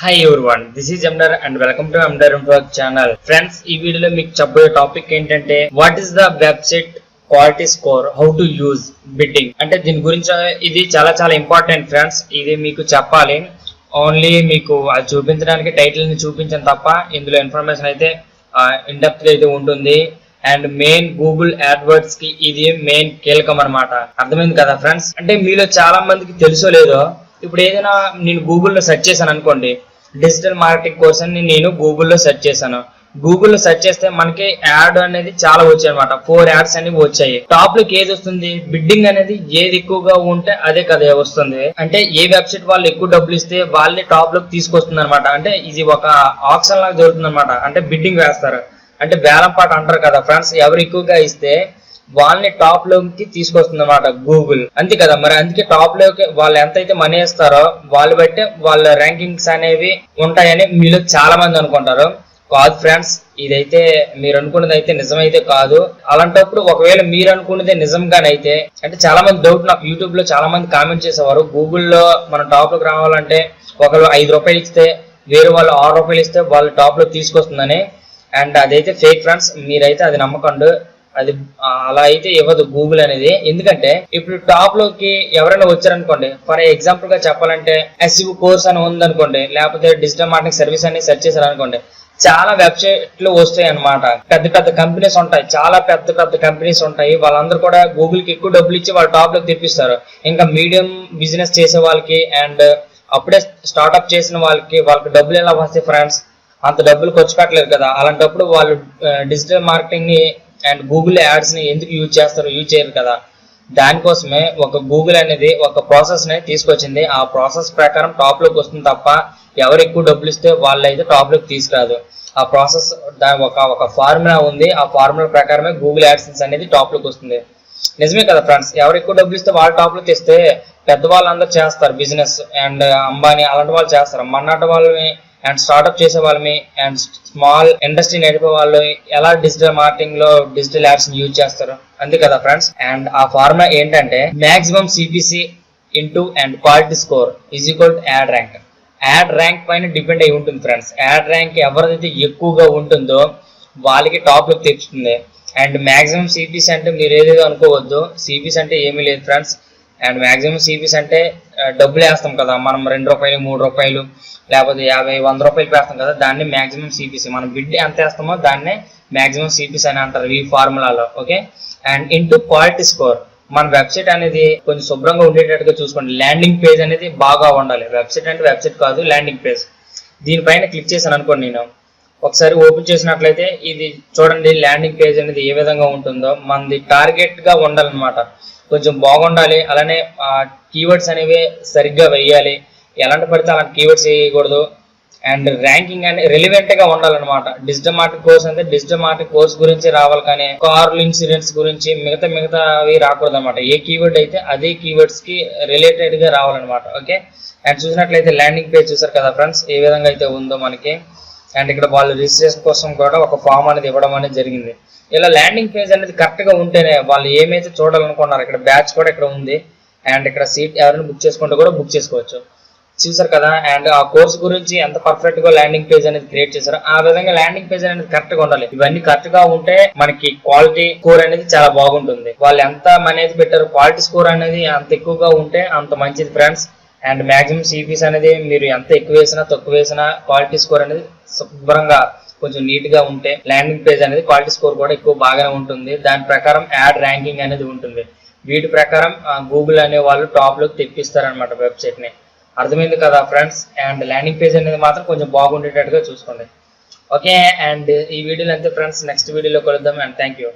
Hi everyone, this is Amdar and welcome to Amdar Work channel. Friends, ఈ వీడియోలో మీకు చెప్పే టాపిక్ ఏంటంటే what is the website quality score, how to use bidding. అంటే దీని గురించి ఇది చాలా ఇంపార్టెంట్ ఫ్రెండ్స్. ఇది మీకు చెప్పాలి, ఓన్లీ మీకు అది చూపించడానికి టైటిల్ ని చూపించాను తప్ప ఇందులో ఇన్ఫర్మేషన్ అయితే ఇన్ డెప్త్ అయితే ఉంటుంది. అండ్ మెయిన్ గూగుల్ యాడ్వర్డ్స్ కి ఇది మెయిన్ కీలకం అనమాట. అర్థమైంది కదా ఫ్రెండ్స్. అంటే మీలో చాలా మందికి తెలుసో లేదో, ఇప్పుడు ఏదైనా నేను గూగుల్లో సెర్చ్ చేశాను అనుకోండి, డిజిటల్ మార్కెటింగ్ కోర్స్ అని నేను గూగుల్లో సెర్చ్ చేశాను. గూగుల్లో సెర్చ్ చేస్తే మనకి యాడ్ అనేది చాలా వచ్చాయి అనమాట. 4 యాడ్స్ అనేవి వచ్చాయి. టాప్ లోకి ఏది వస్తుంది, బిడ్డింగ్ అనేది ఏది ఎక్కువగా ఉంటే అదే కదా వస్తుంది. అంటే ఏ వెబ్సైట్ వాళ్ళు ఎక్కువ డబ్బులు ఇస్తే వాళ్ళని టాప్ లోకి తీసుకొస్తుంది అనమాట. అంటే ఇది ఒక ఆప్షన్ లాగా జరుగుతుంది అనమాట. అంటే బిడ్డింగ్ వేస్తారు, అంటే బేలం పాట అంటారు కదా ఫ్రెండ్స్. ఎవరు ఎక్కువగా ఇస్తే వాళ్ళని టాప్ లోకి తీసుకొస్తుంది అనమాట గూగుల్. అంతే కదా మరి. అందుకే టాప్ లోకి వాళ్ళు ఎంతైతే మనీ ఇస్తారో వాళ్ళు బట్టి వాళ్ళ ర్యాంకింగ్స్ అనేవి ఉంటాయని మీలో చాలా మంది అనుకుంటారు. కాదు ఫ్రెండ్స్, ఇదైతే మీరు అనుకున్నది అయితే నిజమైతే కాదు. అలాంటప్పుడు ఒకవేళ మీరు అనుకున్నదే నిజంగానైతే, అంటే చాలా మంది డౌట్ నాకు యూట్యూబ్ లో చాలా మంది కామెంట్ చేసేవారు, గూగుల్లో మనం టాప్ లోకి రావాలంటే ఒకరు 5 రూపాయలు ఇస్తే వేరే వాళ్ళు 6 రూపాయలు ఇస్తే వాళ్ళు టాప్ లోకి తీసుకొస్తుందని. అండ్ అదైతే ఫేక్ ఫ్రెండ్స్, మీరైతే అది నమ్మకండి. అది అలా అయితే ఇవ్వదు గూగుల్ అనేది. ఎందుకంటే ఇప్పుడు టాప్ లోకి ఎవరైనా వచ్చారనుకోండి, ఫర్ ఎగ్జాంపుల్ గా చెప్పాలంటే ఎస్ఈఓ కోర్స్ అని ఉందనుకోండి, లేకపోతే డిజిటల్ మార్కెటింగ్ సర్వీస్ అని సెర్చ్ చేశారనుకోండి, చాలా వెబ్సైట్లు వస్తాయి అనమాట. పెద్ద కంపెనీస్ ఉంటాయి, చాలా పెద్ద కంపెనీస్ ఉంటాయి. వాళ్ళందరూ కూడా గూగుల్ కి ఎక్కువ డబ్బులు ఇచ్చి వాళ్ళు టాప్ లోకి తెప్పిస్తారు. ఇంకా మీడియం బిజినెస్ చేసే వాళ్ళకి అండ్ అప్పుడే స్టార్ట్అప్ చేసిన వాళ్ళకి డబ్బులు ఎలా వస్తాయి ఫ్రెండ్స్? అంత డబ్బులు ఖర్చు పెట్టలేదు కదా. అలాంటప్పుడు వాళ్ళు డిజిటల్ మార్కెటింగ్ ని అండ్ గూగుల్ యాడ్స్ ని ఎందుకు యూజ్ చేస్తారు? యూజ్ చేయరు కదా. దానికోసమే ఒక గూగుల్ అనేది ఒక ప్రాసెస్ ని తీసుకొచ్చింది. ఆ ప్రాసెస్ ప్రకారం టాప్ లోకి వస్తుంది తప్ప ఎవరు ఎక్కువ డబ్బులు ఇస్తే వాళ్ళైతే టాప్ లోకి తీసుకురాదు. ఆ ప్రాసెస్ ఒక ఫార్ములా ఉంది. ఆ ఫార్ములా ప్రకారమే గూగుల్ యాడ్సెన్స్ అనేది టాప్ లోకి వస్తుంది. నిజమే కదా ఫ్రెండ్స్. ఎవరు ఎక్కువ డబ్బులు ఇస్తే వాళ్ళు టాప్ లోకి తెస్తే పెద్దవాళ్ళందరూ చేస్తారు బిజినెస్. అండ్ అంబానీ అలాంటి వాళ్ళు చేస్తారు. మన్నాటి వాళ్ళని అండ్ స్టార్ట్అప్ చేసే వాళ్ళని అండ్ స్మాల్ ఇండస్ట్రీ నడిపే వాళ్ళు ఎలా డిజిటల్ మార్కెటింగ్ లో డిజిటల్ యాడ్స్ యూజ్ చేస్తారు, అంతే కదా ఫ్రెండ్స్. అండ్ ఆ ఫార్ములా ఏంటంటే maximum CPC into and quality score is equal to add rank. Add rank పైన డిపెండ్ అయి ఉంటుంది ఫ్రెండ్స్. యాడ్ ర్యాంక్ ఎవరైతే ఎక్కువగా ఉంటుందో వాళ్ళకి టాప్ లోకి తెచ్చుతుంది. అండ్ మాక్సిమం సిపిసి అంటే మీరు ఏదేదో అనుకోవద్దు. సిపిసి అంటే ఏమీ లేదు ఫ్రెండ్స్. అండ్ మాక్సిమం సిపిసి అంటే డబ్బులు వేస్తాం కదా మనం, 2 రూపాయలు 3 రూపాయలు లేకపోతే 50 100 రూపాయలు వేస్తాం కదా, దాన్ని మాక్సిమం సిపిసి. మనం బిడ్ ఎంత వేస్తామో దాన్నే మాక్సిమం సిపిసి అని అంటారు ఈ ఫార్ములాలో. Okay. And into quality score. మన వెబ్సైట్ అనేది కొంచెం శుభ్రంగా ఉండేటట్టుగా చూసుకోండి. ల్యాండింగ్ పేజ్ అనేది బాగా ఉండాలి. వెబ్సైట్ అంటే వెబ్సైట్ కాదు, ల్యాండింగ్ పేజ్. దీనిపైన క్లిక్ చేశాను అనుకోండి, నేను ఒకసారి ఓపెన్ చేసినట్లయితే ఇది చూడండి, ల్యాండింగ్ పేజ్ అనేది ఏ విధంగా ఉంటుందో. మనది టార్గెట్ గా ఉండాలన్నమాట, కొంచెం బాగుండాలి. అలానే కీవర్డ్స్ అనేవి సరిగ్గా వేయాలి. ఎలాంటి పడితే అలాంటి కీవర్డ్స్ వేయకూడదు. అండ్ ర్యాంకింగ్ అనేది రెలివెంట్ గా ఉండాలన్నమాట. డిజిటల్ మార్కెటింగ్ కోర్స్ అంటే డిజిటల్ మార్కెటింగ్ కోర్స్ గురించి రావాలి, కానీ కార్లు ఇన్సూరెన్స్ గురించి మిగతావి రాకూడదు అనమాట. ఏ కీవర్డ్ అయితే అదే కీవర్డ్స్ కి రిలేటెడ్ గా రావాలన్నమాట. ఓకే. అండ్ చూసినట్లయితే ల్యాండింగ్ పేజ్ చూసారు కదా ఫ్రెండ్స్, ఏ విధంగా అయితే ఉందో మనకి. అండ్ ఇక్కడ వాళ్ళు రిజిస్ట్రేషన్ కోసం కూడా ఒక ఫామ్ అనేది ఇవ్వడం అనేది జరిగింది. ఇలా ల్యాండింగ్ పేజ్ అనేది కరెక్ట్ గా ఉంటేనే వాళ్ళు ఏమైతే చూడాలనుకున్నారు, ఇక్కడ బ్యాచ్ కూడా ఇక్కడ ఉంది. అండ్ ఇక్కడ సీట్ ఎవరైనా బుక్ చేసుకుంటే కూడా బుక్ చేసుకోవచ్చు. చూసారు కదా. అండ్ ఆ కోర్స్ గురించి ఎంత పర్ఫెక్ట్ గా ల్యాండింగ్ పేజ్ అనేది క్రియేట్ చేశారు. ఆ విధంగా ల్యాండింగ్ పేజ్ అనేది కరెక్ట్ గా ఉండాలి. ఇవన్నీ కరెక్ట్ గా ఉంటే మనకి క్వాలిటీ స్కోర్ అనేది చాలా బాగుంటుంది. వాళ్ళు ఎంత మనీ అయితే పెట్టారు, క్వాలిటీ స్కోర్ అనేది అంత ఎక్కువగా ఉంటే అంత మంచిది ఫ్రెండ్స్. అండ్ మాక్సిమం సిపిస్ అనేది మీరు ఎంత ఎక్కువ వేసినా తక్కువ వేసినా క్వాలిటీ స్కోర్ అనేది శుభ్రంగా కొంచెం నీట్ గా ఉంటే ల్యాండింగ్ పేజ్ అనేది క్వాలిటీ స్కోర్ కూడా ఎక్కువ బాగానే ఉంటుంది. దాని ప్రకారం యాడ్ ర్యాంకింగ్ అనేది ఉంటుంది. వీటి ప్రకారం గూగుల్ అనే వాళ్ళు టాప్ లోకి తెప్పిస్తారనమాట వెబ్సైట్ ని. అర్థమైంది కదా ఫ్రెండ్స్. అండ్ ల్యాండింగ్ పేజ్ అనేది మాత్రం కొంచెం బాగుండేటట్టుగా చూసుకోండి. ఓకే. అండ్ ఈ వీడియోలో అంతే ఫ్రెండ్స్. నెక్స్ట్ వీడియోలో కలుద్దాం. And thank you.